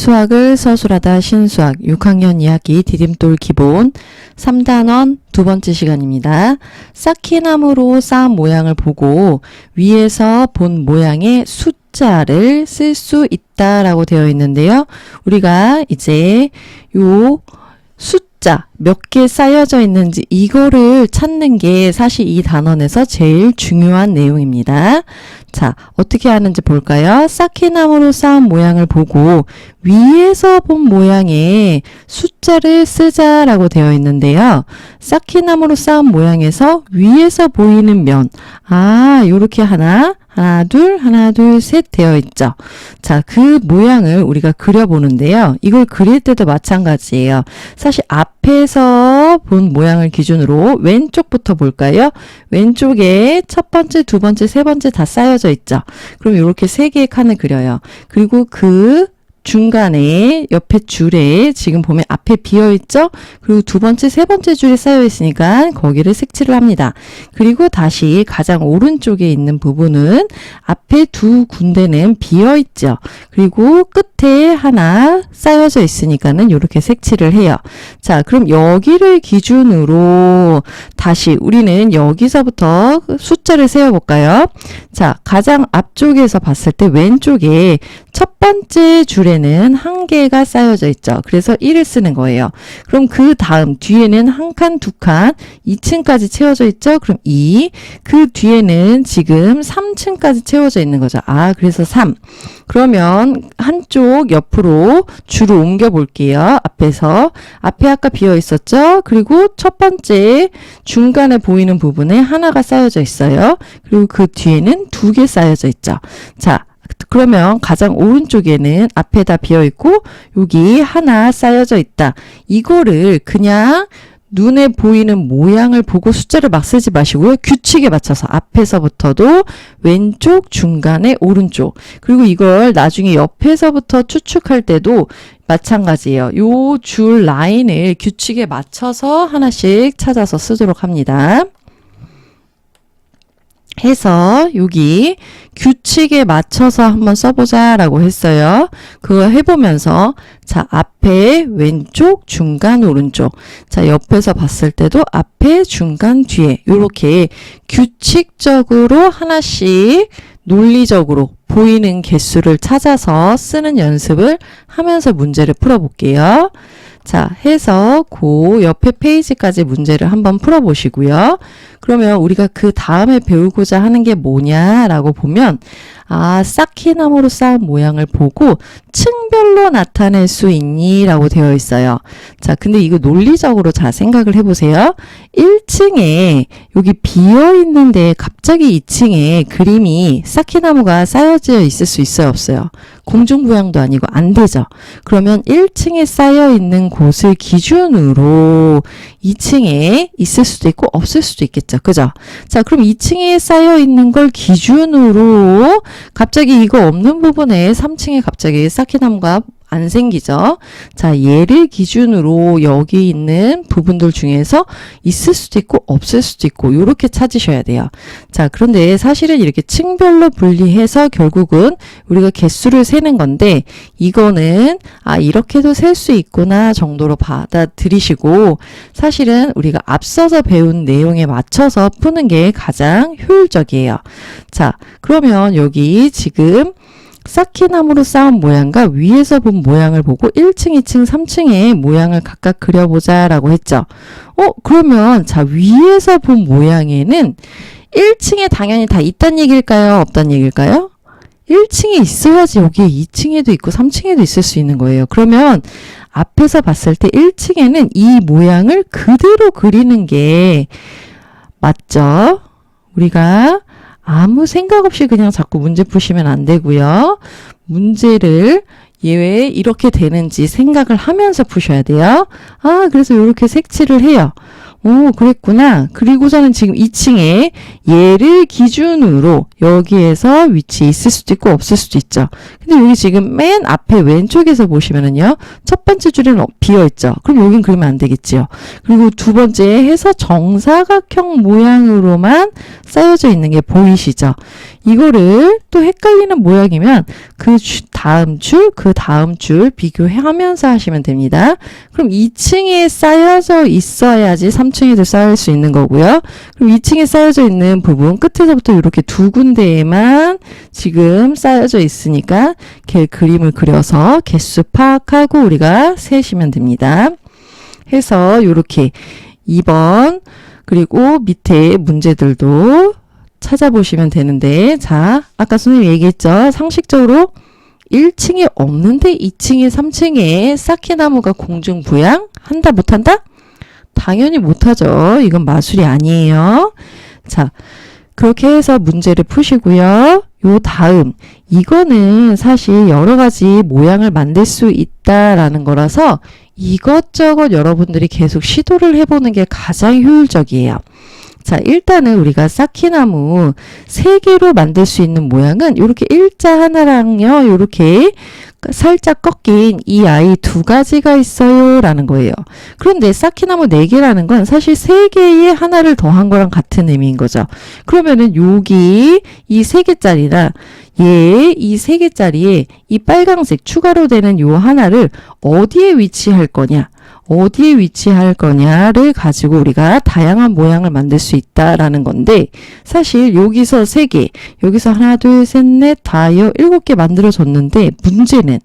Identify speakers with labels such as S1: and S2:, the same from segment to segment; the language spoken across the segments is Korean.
S1: 수학을 서술하다 신수학 6학년 2학기 디딤돌 기본 3단원 두 번째 시간입니다. 쌓기나무로 쌓은 모양을 보고 위에서 본 모양의 숫자를 쓸 수 있다라고 되어 있는데요. 우리가 이제 요 숫자 몇 개 쌓여져 있는지 이거를 찾는 게 사실 이 단원에서 제일 중요한 내용입니다. 자, 어떻게 하는지 볼까요? 쌓기나무로 쌓은 모양을 보고 위에서 본 모양의 숫자를 쓰자라고 되어 있는데요. 쌓기나무로 쌓은 모양에서 위에서 보이는 면, 요렇게 하나, 둘, 셋 되어 있죠. 자, 그 모양을 우리가 그려보는데요. 이걸 그릴 때도 마찬가지예요. 사실 앞에서 본 모양을 기준으로 왼쪽부터 볼까요? 왼쪽에 첫 번째, 두 번째, 세 번째 다 쌓여져 있죠. 그럼 이렇게 세 개의 칸을 그려요. 그리고 그 중간에 옆에 줄에 지금 보면 앞에 비어 있죠? 그리고 두 번째, 세 번째 줄에 쌓여 있으니까 거기를 색칠을 합니다. 그리고 다시 가장 오른쪽에 있는 부분은 앞에 두 군데는 비어 있죠. 그리고 끝에 하나 쌓여져 있으니까는 이렇게 색칠을 해요. 자, 그럼 여기를 기준으로 다시 우리는 여기서부터 숫자를 세어볼까요? 자, 가장 앞쪽에서 봤을 때 왼쪽에 첫 번째 줄에는 한 개가 쌓여져 있죠. 그래서 1을 쓰는 거예요. 그럼 그 다음 뒤에는 한 칸, 두 칸, 2층까지 채워져 있죠. 그럼 2. 그 뒤에는 지금 3층까지 채워져 있는 거죠. 그래서 3. 그러면 한쪽 옆으로 줄을 옮겨 볼게요. 앞에서. 앞에 아까 비어 있었죠. 그리고 첫 번째 중간에 보이는 부분에 하나가 쌓여져 있어요. 그리고 그 뒤에는 두 개 쌓여져 있죠. 자, 그러면 가장 오른쪽에는 앞에다 비어 있고 여기 하나 쌓여져 있다. 이거를 그냥 눈에 보이는 모양을 보고 숫자를 막 쓰지 마시고요. 규칙에 맞춰서 앞에서부터도 왼쪽, 중간에 오른쪽. 그리고 이걸 나중에 옆에서부터 추측할 때도 마찬가지예요. 요 줄 라인을 규칙에 맞춰서 하나씩 찾아서 쓰도록 합니다. 해서 여기 규칙에 맞춰서 한번 써보자 라고 했어요. 그거 해보면서 자, 앞에 왼쪽, 중간, 오른쪽. 자, 옆에서 봤을 때도 앞에, 중간, 뒤에 이렇게 규칙적으로 하나씩 논리적으로 보이는 개수를 찾아서 쓰는 연습을 하면서 문제를 풀어볼게요. 자, 해서 그 옆에 페이지까지 문제를 한번 풀어보시고요. 그러면 우리가 그 다음에 배우고자 하는 게 뭐냐라고 보면 쌓기나무로 쌓은 모양을 보고 층별로 나타낼 수 있니? 라고 되어 있어요. 자, 근데 이거 논리적으로 잘 생각을 해보세요. 1층에 여기 비어있는데 갑자기 2층에 그림이 쌓기나무가 쌓여져 있을 수 있어요? 없어요? 공중부양도 아니고 안 되죠. 그러면 1층에 쌓여있는 곳을 기준으로 2층에 있을 수도 있고 없을 수도 있겠죠. 그죠? 자, 그럼 2층에 쌓여있는 걸 기준으로 갑자기 이거 없는 부분에 3층에 갑자기 쌓기나무가 안 생기죠. 자, 얘를 기준으로 여기 있는 부분들 중에서 있을 수도 있고 없을 수도 있고 이렇게 찾으셔야 돼요. 자, 그런데 사실은 이렇게 층별로 분리해서 결국은 우리가 개수를 세는 건데 이거는 이렇게도 셀 수 있구나 정도로 받아들이시고 사실은 우리가 앞서서 배운 내용에 맞춰서 푸는 게 가장 효율적이에요. 자, 그러면 여기 지금 쌓기나무로 쌓은 모양과 위에서 본 모양을 보고 1층, 2층, 3층의 모양을 각각 그려보자 라고 했죠. 그러면 자, 위에서 본 모양에는 1층에 당연히 다 있단 얘기일까요? 없단 얘기일까요? 1층에 있어야지 여기에 2층에도 있고 3층에도 있을 수 있는 거예요. 그러면 앞에서 봤을 때 1층에는 이 모양을 그대로 그리는 게 맞죠? 우리가 아무 생각 없이 그냥 자꾸 문제 푸시면 안 되고요. 문제를 왜 이렇게 되는지 생각을 하면서 푸셔야 돼요. 그래서 이렇게 색칠을 해요. 그랬구나. 그리고서는 지금 2층에 얘를 기준으로 여기에서 위치에 있을 수도 있고 없을 수도 있죠. 근데 여기 지금 맨 앞에 왼쪽에서 보시면은요. 첫 번째 줄에는 비어있죠. 그럼 여긴 그리면 안 되겠지요. 그리고 두 번째 해서 정사각형 모양으로만 쌓여져 있는 게 보이시죠? 이거를 또 헷갈리는 모양이면 그 다음 줄 비교하면서 하시면 됩니다. 그럼 2층에 쌓여져 있어야지 3층에도 쌓일 수 있는 거고요. 그럼 2층에 쌓여져 있는 부분 끝에서부터 이렇게 두 군데에만 지금 쌓여져 있으니까 그림을 그려서 개수 파악하고 우리가 세시면 됩니다. 해서 이렇게 2번 그리고 밑에 문제들도 찾아보시면 되는데, 자, 아까 선생님이 얘기했죠. 상식적으로 1층에 없는데 2층에 3층에 쌓기나무가 공중부양 한다 못한다? 당연히 못하죠. 이건 마술이 아니에요. 자, 그렇게 해서 문제를 푸시고요. 요 다음 이거는 사실 여러 가지 모양을 만들 수 있다라는 거라서 이것저것 여러분들이 계속 시도를 해보는 게 가장 효율적이에요. 자, 일단은 우리가 쌓기나무 3개로 만들 수 있는 모양은 이렇게 일자 하나랑요, 이렇게 살짝 꺾인 이 아이 2가지가 있어요 라는 거예요. 그런데 쌓기나무 4개라는 건 사실 3개의 하나를 더한 거랑 같은 의미인 거죠. 그러면은 여기 이 3개짜리나 이 3개짜리에 이 빨강색 추가로 되는 요 하나를 어디에 위치할 거냐를 가지고 우리가 다양한 모양을 만들 수 있다라는 건데, 사실 여기서 3개, 여기서 하나, 둘, 셋, 넷, 다여 7개 만들어졌는데, 문제는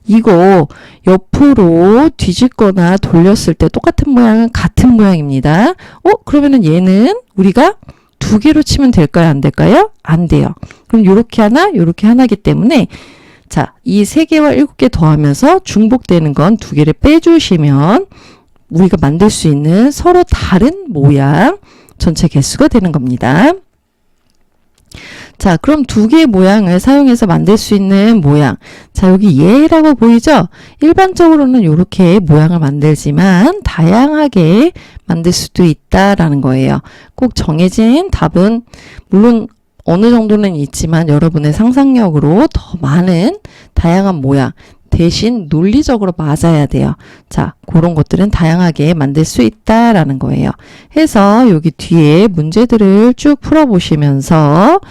S1: 이거 옆으로 뒤집거나 돌렸을 때 똑같은 모양은 같은 모양입니다. 그러면은 얘는 우리가 2개로 치면 될까요? 안 될까요? 안 돼요. 그럼 요렇게 하나기 때문에 자, 이 3개와 7개 더하면서 중복되는 건 2개를 빼주시면 우리가 만들 수 있는 서로 다른 모양 전체 개수가 되는 겁니다. 자, 그럼 2개의 모양을 사용해서 만들 수 있는 모양. 자, 여기 얘라고 보이죠? 일반적으로는 이렇게 모양을 만들지만 다양하게 만들 수도 있다라는 거예요. 꼭 정해진 답은 물론 어느 정도는 있지만 여러분의 상상력으로 더 많은 다양한 모양, 대신 논리적으로 맞아야 돼요. 자, 그런 것들은 다양하게 만들 수 있다라는 거예요. 해서 여기 뒤에 문제들을 쭉 풀어보시면서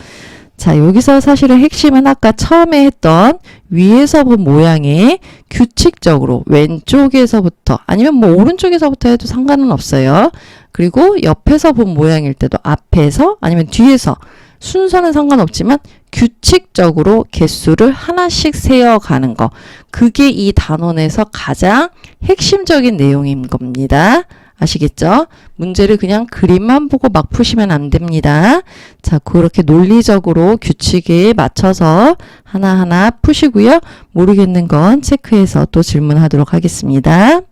S1: 자, 여기서 사실은 핵심은 아까 처음에 했던 위에서 본 모양의 규칙적으로 왼쪽에서부터 아니면 뭐 오른쪽에서부터 해도 상관은 없어요. 그리고 옆에서 본 모양일 때도 앞에서 아니면 뒤에서 순서는 상관없지만 규칙적으로 개수를 하나씩 세어가는 거. 그게 이 단원에서 가장 핵심적인 내용인 겁니다. 아시겠죠? 문제를 그냥 그림만 보고 막 푸시면 안 됩니다. 자, 그렇게 논리적으로 규칙에 맞춰서 하나하나 푸시고요. 모르겠는 건 체크해서 또 질문하도록 하겠습니다.